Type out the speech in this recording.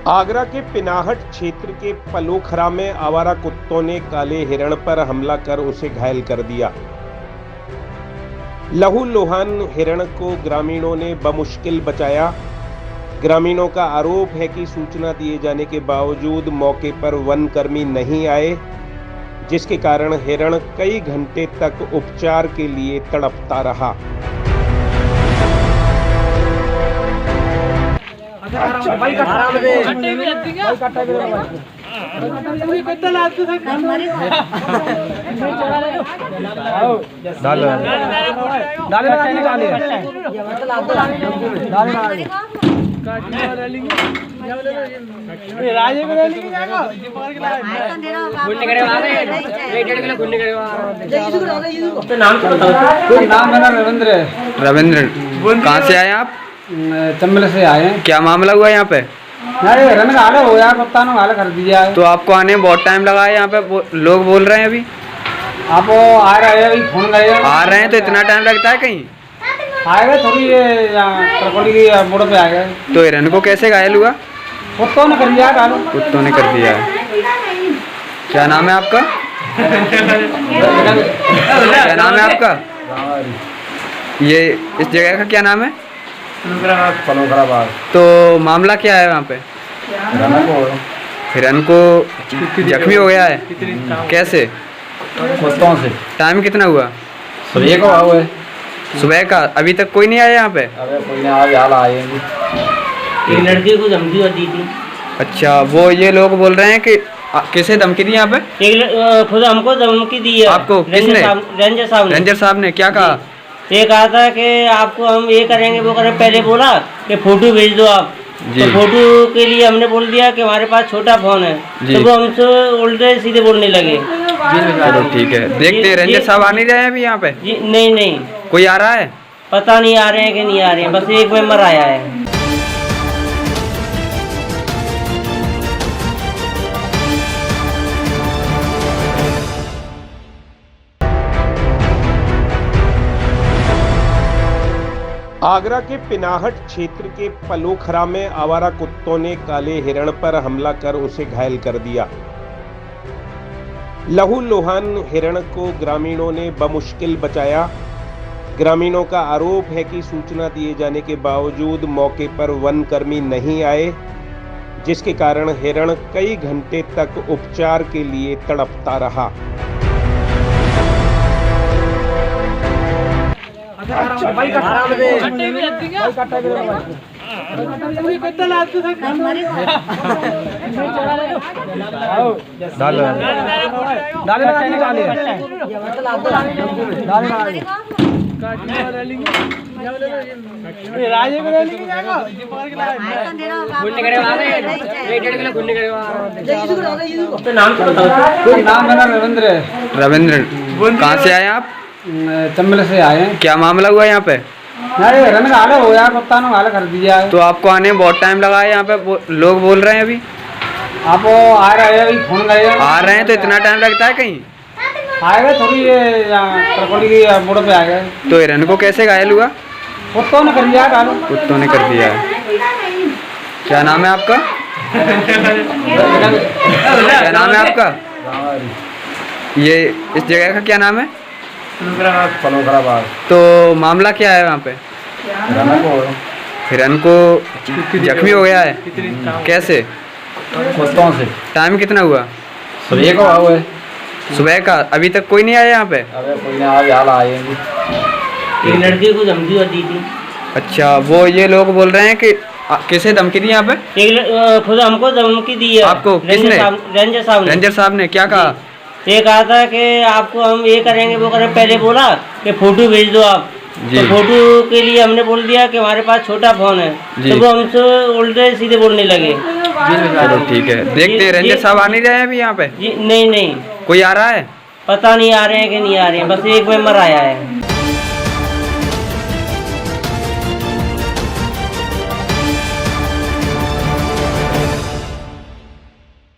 आगरा के पिनाहट क्षेत्र के पलोखरा में आवारा कुत्तों ने काले हिरण पर हमला कर उसे घायल कर दिया। लहूलुहान हिरण को ग्रामीणों ने बमुश्किल बचाया। ग्रामीणों का आरोप है कि सूचना दिए जाने के बावजूद मौके पर वनकर्मी नहीं आए, जिसके कारण हिरण कई घंटे तक उपचार के लिए तड़पता रहा। नाम मेरा रविंद्र है। रविंद्र, कहाँ से आए आप? चंबल से आए हैं। क्या मामला हुआ यहाँ पे? अरे हिरण का हाल हो यार, कुत्ता ने हाल कर दिया है। तो आपको आने में बहुत टाइम लगा है यहाँ पे, लोग बोल रहे हैं अभी आप आ रहे हैं, अभी फोन गए आ रहे हैं तो इतना टाइम लगता है कहीं? आएगा थोड़ी तरकोली की मोड़ पे आ गए। तो हिरण को कैसे घायल हुआ? कुत्तों ने कर दिया है। कुत्तों ने कर दिया है। क्या नाम है आपका? क्या नाम है आपका? ये इस जगह का क्या नाम है? तो मामला क्या है वहाँ पे? हिरण को जख्मी हो गया है। कैसे? कुत्तों से। टाइम कितना हुआ? सुबह को हुआ है। सुबह का? अभी तक कोई नहीं आया यहाँ पे? अबे कोई नहीं आए। एक लड़के को धमकी दी थी। अच्छा, वो ये लोग बोल रहे हैं कि किसे धमकी दी यहाँ पे? खुद हमको धमकी दी है। आपको किसने? रेंजर साहब ने। रेंजर साहब ने क्या कहा? ये कहा था कि आपको हम ये करेंगे वो करेंगे। पहले बोला कि फोटो भेज दो आप। तो फोटो के लिए हमने बोल दिया कि हमारे पास छोटा फोन है। तो वो हमसे उल्टे सीधे बोलने लगे। चलो ठीक है, देखते हैं। रेंजर साहब आ नहीं रहे हैं अभी यहाँ पे? जी नहीं। कोई आ रहा है? पता नहीं आ रहे हैं कि नहीं आ रहे हैं, बस एक मेंबर आया है। आगरा के पिनाहट क्षेत्र के पलोखरा में आवारा कुत्तों ने काले हिरण पर हमला कर उसे घायल कर दिया। लहूलुहान हिरण को ग्रामीणों ने बमुश्किल बचाया। ग्रामीणों का आरोप है कि सूचना दिए जाने के बावजूद मौके पर वनकर्मी नहीं आए, जिसके कारण हिरण कई घंटे तक उपचार के लिए तड़पता रहा। नाम मेरा रविंद्र है। रविंद्र, कहाँ से आए आप? चंबल से आए हैं। क्या मामला हुआ यहाँ पे? अरे हिरण का हाल हो यार, कुत्ता ने हाल कर दिया है। तो आपको आने में बहुत टाइम लगा है यहाँ पे, लोग बोल रहे हैं अभी आप आ रहे हैं, अभी फोन गए आ रहे हैं तो इतना टाइम लगता है कहीं? आएगा थोड़ी तरकोली की मोड़ पे आ गए। तो हिरण को कैसे घायल हुआ? कुत्तों ने कर दिया है। कुत्तों ने कर दिया है। क्या नाम है आपका? क्या नाम है आपका? ये इस जगह का क्या नाम है? तो मामला क्या है वहाँ पे? हिरण को जख्मी हो गया है। कैसे? कुत्तों से। टाइम कितना हुआ? सुबह को हुआ है। सुबह का? अभी तक कोई नहीं आया यहाँ पे? अबे कोई नहीं आए। एक लड़के को धमकी दी थी। अच्छा, वो ये लोग बोल रहे हैं कि किसे धमकी दी यहाँ पे? खुद हमको धमकी दी है। आपको किसने? रेंजर साहब ने। रेंजर साहब ने क्या कहा? ये कहा था कि आपको हम ये करेंगे वो करेंगे। पहले बोला कि फोटो भेज दो आप। तो फोटो के लिए हमने बोल दिया कि हमारे पास छोटा फोन है। तो वो हमसे उल्टे सीधे बोलने लगे। चलो ठीक है, देखते हैं। रेंजर साहब आ नहीं रहे हैं अभी यहाँ पे? जी नहीं। कोई आ रहा है? पता नहीं आ रहे हैं कि नहीं आ रहे हैं, बस एक मेंबर आया है।